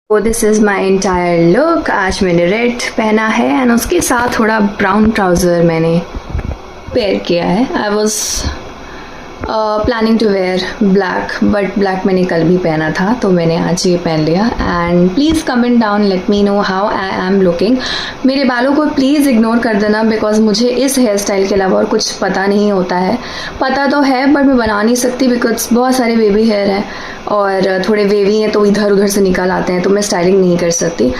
O this is my entire look. आज मैंने red पहना है एंड उसके साथ थोड़ा ब्राउन ट्राउज़र मैंने पेयर किया है। I was planning to wear black, but black मैंने कल भी पहना था तो मैंने आज ये पहन लिया। And please comment down, let me know how I am looking. मेरे बालों को प्लीज़ इग्नोर कर देना बिकॉज मुझे इस हेयर स्टाइल के अलावा और कुछ पता नहीं होता है। पता तो है बट मैं बना नहीं सकती बिकॉज बहुत सारे बेबी हेयर हैं और थोड़े वेवी हैं तो इधर उधर से निकल आते हैं तो मैं स्टाइलिंग नहीं कर सकती।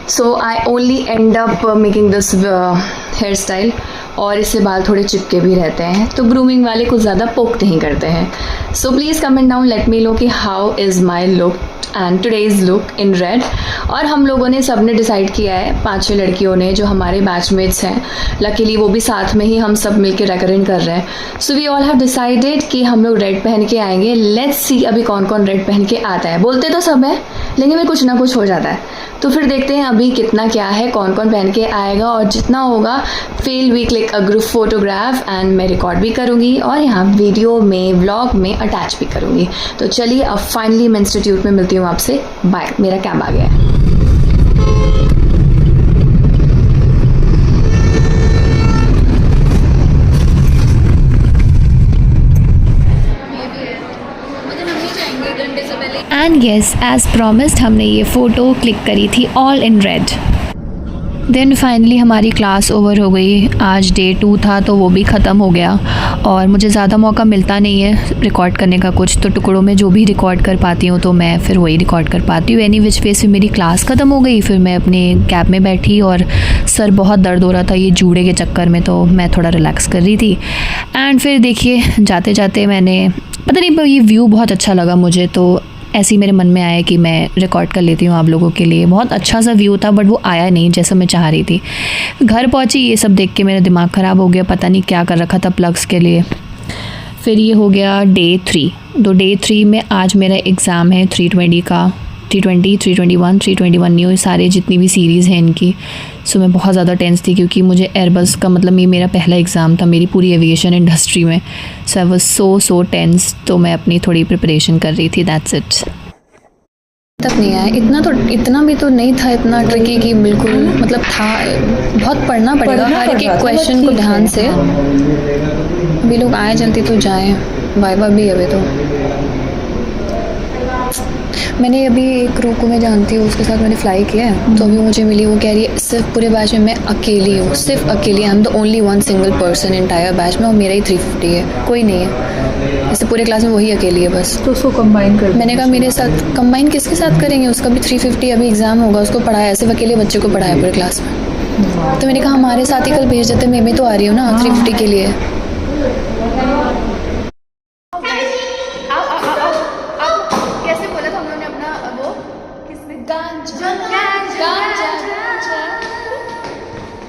So I only end up making this hair style और इससे बाल थोड़े चिपके भी रहते हैं तो ग्रूमिंग वाले कुछ ज़्यादा पोक नहीं करते हैं। So please comment down, let me know कि how is my look and today's look in red. और हम लोगों ने सब ने डिसाइड किया है, 5-6 लड़कियों ने जो हमारे बैचमेट्स हैं, लकीली वो भी साथ में ही हम सब मिलके रेकरेंट कर रहे हैं। So we all have decided कि हम लोग रेड पहन के आएंगे। लेट्स सी अभी कौन कौन रेड पहन के आता है। बोलते तो सब है लेकिन में कुछ ना कुछ हो जाता है, तो फिर देखते हैं अभी कितना क्या है, कौन कौन पहन के आएगा और जितना होगा fail we click a group photograph and मैं रिकॉर्ड भी करूँगी और यहाँ वीडियो में व्लॉग में अटैच भी करूँगी। तो चलिए अब फाइनली मैं इंस्टीट्यूट में मिलती हूँ आपसे। बाय, मेरा कैब आ गया है। एंड येस, एज प्रॉमिस्ड हमने ये फ़ोटो क्लिक करी थी all in red. Then finally हमारी क्लास ओवर हो गई। आज डे 2 था तो वो भी ख़त्म हो गया और मुझे ज़्यादा मौका मिलता नहीं है रिकॉर्ड करने का कुछ, तो टुकड़ों में जो भी रिकॉर्ड कर पाती हूँ तो मैं फिर वही रिकॉर्ड कर पाती हूँ। एनी विच वेज फिर मेरी क्लास ख़त्म हो गई, फिर मैं अपने कैब में बैठी और सर बहुत दर्द हो रहा था ये जूड़े के चक्कर में, तो मैं थोड़ा रिलैक्स कर रही थी। एंड फिर देखिए जाते जाते मैंने पता नहीं ये व्यू बहुत अच्छा लगा मुझे, तो ऐसे ही मेरे मन में आया कि मैं रिकॉर्ड कर लेती हूँ आप लोगों के लिए। बहुत अच्छा सा व्यू था बट वो आया नहीं जैसा मैं चाह रही थी। घर पहुँची, ये सब देख के मेरा दिमाग ख़राब हो गया, पता नहीं क्या कर रखा था प्लग्स के लिए। फिर ये हो गया डे 3। तो डे 3 में आज मेरा एग्ज़ाम है 320 का, 320, 321, 321 न्यू सारे जितनी भी सीरीज़ हैं इनकी। सो मैं बहुत ज़्यादा टेंस थी क्योंकि मुझे एयरबस का मतलब ये मेरा पहला एग्ज़ाम था मेरी पूरी एविएशन इंडस्ट्री में। सो आई वाज सो टेंस, तो मैं अपनी थोड़ी प्रिपरेशन कर रही थी, दैट्स इट। तक नहीं आया, इतना भी तो नहीं था इतना ट्रिकी कि बिल्कुल मतलब था। बहुत पढ़ना पड़ेगा हर एक क्वेश्चन को ध्यान से। अभी लोग आए जल्दी तो जाएं, वाइवा भी अभी तो। मैंने अभी एक क्रू को मैं जानती हूँ, उसके साथ मैंने फ़्लाई किया है तो अभी मुझे मिली, वो कह रही है सिर्फ पूरे बैच में मैं अकेली हूँ, सिर्फ अकेली। I am the only one single person entire batch में और मेरा ही 350 है, कोई नहीं है। इससे पूरे क्लास में वही अकेली है बस। तो उसको कंबाइन कर, मैंने कहा मेरे साथ कंबाइन किसके साथ करेंगे, उसका भी 350 अभी एग्ज़ाम होगा, उसको पढ़ाया सिर्फ अकेले बच्चे को पढ़ाया पूरे क्लास में। तो मैंने कहा हमारे साथ ही कल भेज देते, मैं भी तो आ रही हूँ ना 350 के लिए। कैसे बोला था हम लोगों ने अपना वो किसने गांजा गांजा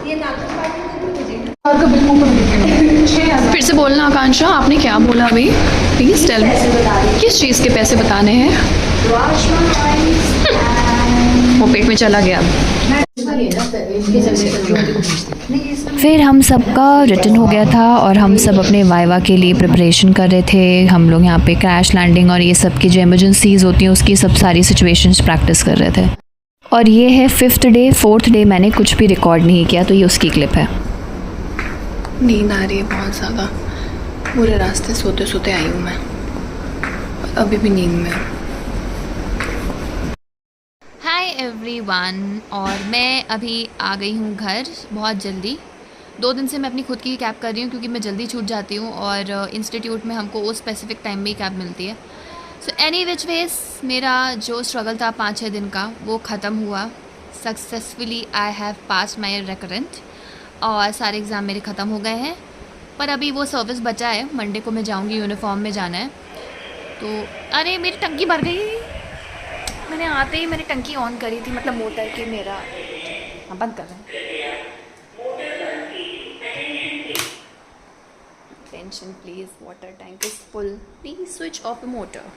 ये फिर से बोलना आकांक्षा, आपने क्या बोला अभी? प्लीज़ टेल मी, किस चीज़ के पैसे बताने हैं? वो पेट में चला गया। फिर हम सबका रिटर्न हो गया था और हम सब अपने वाइवा के लिए प्रिपरेशन कर रहे थे। हम लोग यहाँ पे क्रैश लैंडिंग और ये सब की जो इमरजेंसीज़ होती हैं उसकी सब सारी सिचुएशंस प्रैक्टिस कर रहे थे। और ये है 5th डे। 4th डे मैंने कुछ भी रिकॉर्ड नहीं किया, तो ये उसकी क्लिप है। नींद आ रही है बहुत ज़्यादा, पूरे रास्ते सोते सोते आई हूँ मैं, अभी भी नींद में हूँ। हाय एवरीवन, और मैं अभी आ गई हूँ घर बहुत जल्दी। 2 दिन से मैं अपनी खुद की कैब कर रही हूँ क्योंकि मैं जल्दी छूट जाती हूँ और इंस्टीट्यूट में हमको उस स्पेसिफिक टाइम में ही कैब मिलती है। सो एनी विच वेज मेरा जो स्ट्रगल था 5-6 दिन का वो ख़त्म हुआ successfully. I have pass my recurrent और सारे एग्ज़ाम मेरे ख़त्म हो गए हैं, पर अभी वो सर्विस बचा है। मंडे को मैं जाऊँगी, यूनिफॉर्म में जाना है। तो अरे मेरी टंकी भर गई। मैंने आते ही मैंने टंकी ऑन करी थी, मतलब मोटर के मेरा बंद कर रहे हैं। Tension please, water tank is full, please switch off the motor.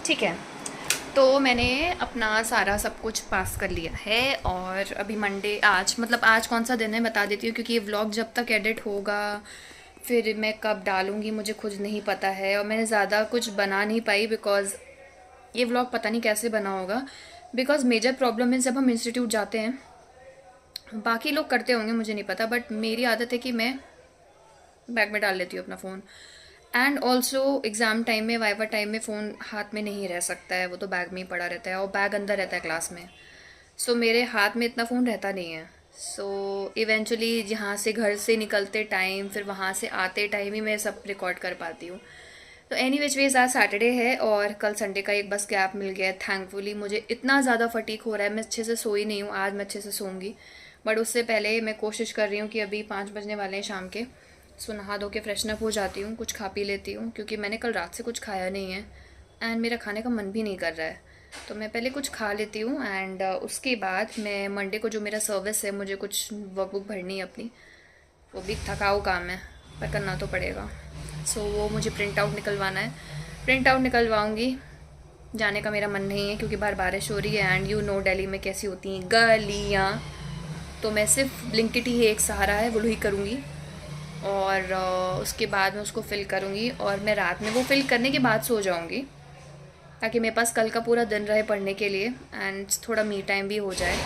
ठीक है, तो मैंने अपना सारा सब कुछ पास कर लिया है और अभी मंडे, आज कौन सा दिन है बता देती हूँ क्योंकि ये व्लॉग जब तक एडिट होगा फिर मैं कब डालूँगी मुझे खुद नहीं पता है। और मैंने ज़्यादा कुछ बना नहीं पाई बिकॉज़ ये व्लॉग पता नहीं कैसे बना होगा। बिकॉज मेजर प्रॉब्लम है जब हम इंस्टीट्यूट जाते हैं, बाकी लोग करते होंगे मुझे नहीं पता, बट मेरी आदत है कि मैं बैग में डाल लेती हूँ अपना phone. And also exam time में, वाइवा टाइम में फ़ोन हाथ में नहीं रह सकता है, वो तो बैग में ही पड़ा रहता है और बैग अंदर रहता है क्लास में। सो मेरे हाथ में इतना फ़ोन रहता नहीं है। सो इवेंचुअली यहाँ से, घर से निकलते टाइम, फिर वहाँ से आते टाइम ही मैं सब रिकॉर्ड कर पाती हूँ। तो एनी विच वेज आज सैटरडे है और कल संडे का एक बस गैप मिल गया है। थैंकफुली मुझे इतना ज़्यादा फटीक हो रहा है, मैं अच्छे से सोई नहीं हूँ। आज मैं अच्छे से सोऊंगी, बट उससे पहले मैं कोशिश कर रही हूँ कि अभी 5 बजने वाले हैं शाम के, सो नहा धो के फ्रेशन अप हो जाती हूँ, कुछ खा पी लेती हूँ, क्योंकि मैंने कल रात से कुछ खाया नहीं है एंड मेरा खाने का मन भी नहीं कर रहा है। तो मैं पहले कुछ खा लेती हूँ एंड उसके बाद मैं मंडे को जो मेरा सर्विस है, मुझे कुछ वर्कबुक भरनी है अपनी, वो भी थकाऊ काम है पर करना तो पड़ेगा। सो वो मुझे प्रिंट आउट निकलवाना है, प्रिंट आउट निकलवाऊँगी। जाने का मेरा मन नहीं है क्योंकि बाहर बारिश हो रही है एंड यू नो दिल्ली में कैसी होती हैं गलियाँ। तो मैं सिर्फ ब्लिंकिट ही एक सहारा है, वो ही करूँगी और उसके बाद मैं उसको फ़िल करूँगी और मैं रात में वो फ़िल करने के बाद सो जाऊँगी, ताकि मेरे पास कल का पूरा दिन रहे पढ़ने के लिए एंड थोड़ा मी टाइम भी हो जाए।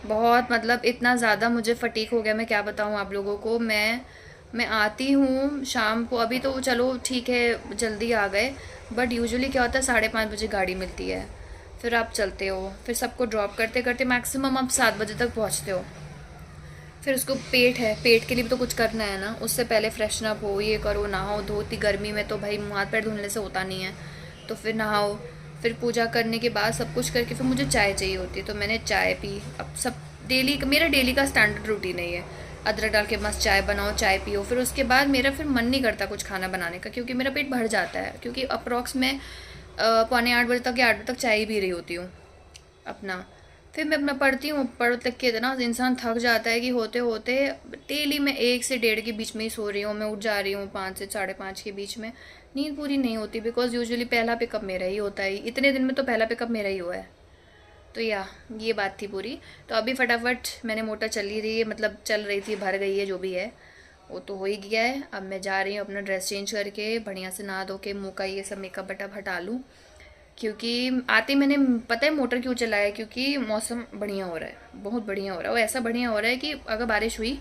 बहुत मतलब इतना ज़्यादा मुझे फटीक हो गया, मैं क्या बताऊँ आप लोगों को। मैं आती हूँ शाम को, अभी तो चलो ठीक है जल्दी आ गए, बट यूजुअली क्या होता है 5:30 बजे गाड़ी मिलती है, फिर आप चलते हो, फिर सबको ड्रॉप करते करते मैक्सिमम आप 7 बजे तक पहुँचते हो। फिर उसको पेट है, पेट के लिए भी तो कुछ करना है ना, उससे पहले फ्रेशन अप हो, ये करो, नहाओ धो। इतनी गर्मी में तो भाई हाथ पैर धुलने से होता नहीं है, तो फिर नहाओ, फिर पूजा करने के बाद सब कुछ करके फिर मुझे चाय चाहिए होती है, तो मैंने चाय पी। अब सब डेली, मेरा डेली का स्टैंडर्ड रूटीन है ये, अदरक डाल के मस्त चाय बनाओ, चाय पियो। फिर उसके बाद मेरा फिर मन नहीं करता कुछ खाना बनाने का, क्योंकि मेरा पेट भर जाता है, क्योंकि अप्रॉक्स में 7:45 बजे तक या 8 बजे तक चाय ही पी रही होती हूँ अपना। फिर मैं अपना पढ़ती हूँ, पढ़ तक के इतना इंसान थक जाता है कि होते होते डेली मैं 1 से 1:30 के बीच में ही सो रही हूँ। मैं उठ जा रही हूँ 5 से 5:30 के बीच में, नींद पूरी नहीं होती, बिकॉज यूजुअली पहला पिकअप मेरा ही होता है। इतने दिन में तो पहला पिकअप मेरा ही हुआ है। तो ये बात थी पूरी। तो अभी फटाफट मैंने मोटर चल ही रही है, मतलब चल रही थी, भर गई है, जो भी है वो तो हो ही गया है। अब मैं जा रही हूँ अपना ड्रेस चेंज करके, बढ़िया से नहा धो के मुँह का ये सब मेकअप वेकअप हटा लूँ, क्योंकि आते मैंने पता है मोटर क्यों चलाया, क्योंकि मौसम बढ़िया हो रहा है, बहुत बढ़िया हो रहा है। वो ऐसा बढ़िया हो रहा है कि अगर बारिश हुई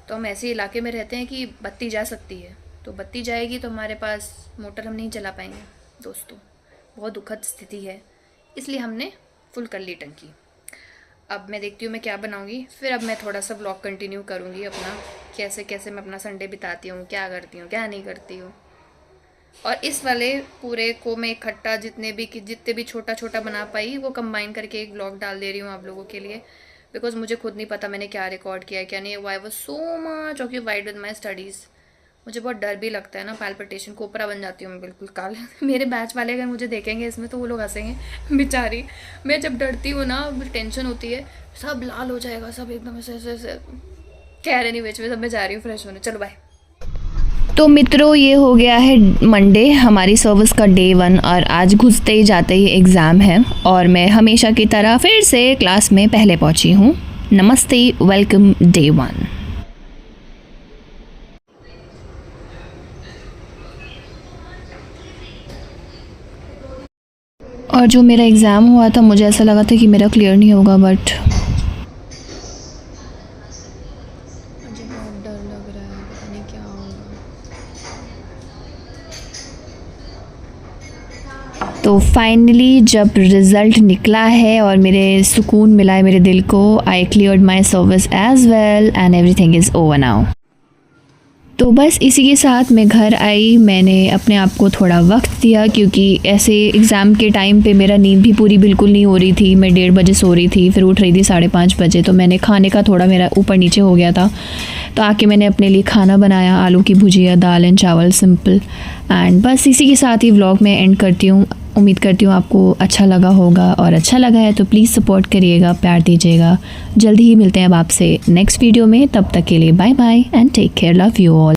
तो हम ऐसे इलाके में रहते हैं कि बत्ती जा सकती है, तो बत्ती जाएगी तो हमारे पास मोटर हम नहीं चला पाएंगे दोस्तों। बहुत दुखद स्थिति है, इसलिए हमने फुल कर ली टंकी। अब मैं देखती हूँ मैं क्या बनाऊँगी, फिर अब मैं थोड़ा सा व्लॉग कंटिन्यू करूँगी अपना, कैसे कैसे मैं अपना संडे बिताती हूँ, क्या करती हूँ क्या नहीं करती हूँ। और इस वाले पूरे को मैं इकट्ठा जितने भी छोटा छोटा बना पाई वो कंबाइन करके एक व्लॉग डाल दे रही हूँ आप लोगों के लिए, बिकॉज मुझे खुद नहीं पता मैंने क्या रिकॉर्ड किया क्या नहीं। I was so much occupied with my studies. मुझे बहुत डर भी लगता है ना, पैल्पिटेशन, कोपरा बन जाती हूँ मैं बिल्कुल काले। मेरे बैच वाले अगर मुझे देखेंगे इसमें तो वो लोग हंसेंगे बेचारी। मैं जब डरती हूँ ना, टेंशन होती है, सब लाल हो जाएगा, सब एकदम ऐसे कह रहे नहीं बीच में। सब मैं जा रही हूँ फ्रेश होने, चलो बाय। तो मित्रों ये हो गया है मंडे, हमारी सर्विस का डे 1, और आज घुसते ही जाते ही एग्ज़ाम है और मैं हमेशा की तरह फिर से क्लास में पहले पहुंची हूँ। नमस्ते, वेलकम डे 1। और जो मेरा एग्ज़ाम हुआ था मुझे ऐसा लगा था कि मेरा क्लियर नहीं होगा, बट मुझे बहुत डर लग रहा है, पता नहीं क्या होगा। तो फाइनली जब रिज़ल्ट निकला है और मेरे सुकून मिला है मेरे दिल को, आई cleared my service as well and everything is over now. तो बस इसी के साथ मैं घर आई, मैंने अपने आप को थोड़ा वक्त दिया, क्योंकि ऐसे एग्ज़ाम के टाइम पे मेरा नींद भी पूरी बिल्कुल नहीं हो रही थी। मैं 1:30 बजे सो रही थी, फिर उठ रही थी 5:30 बजे, तो मैंने खाने का थोड़ा मेरा ऊपर नीचे हो गया था। तो आके मैंने अपने लिए खाना बनाया, आलू की भुजिया, दाल एंड चावल, सिंपल। एंड बस इसी के साथ ही व्लॉग में एंड करती हूँ। उम्मीद करती हूँ आपको अच्छा लगा होगा, और अच्छा लगा है तो प्लीज़ सपोर्ट करिएगा, प्यार दीजिएगा। जल्दी ही मिलते हैं अब आपसे नेक्स्ट वीडियो में, तब तक के लिए bye bye and take care, love you all.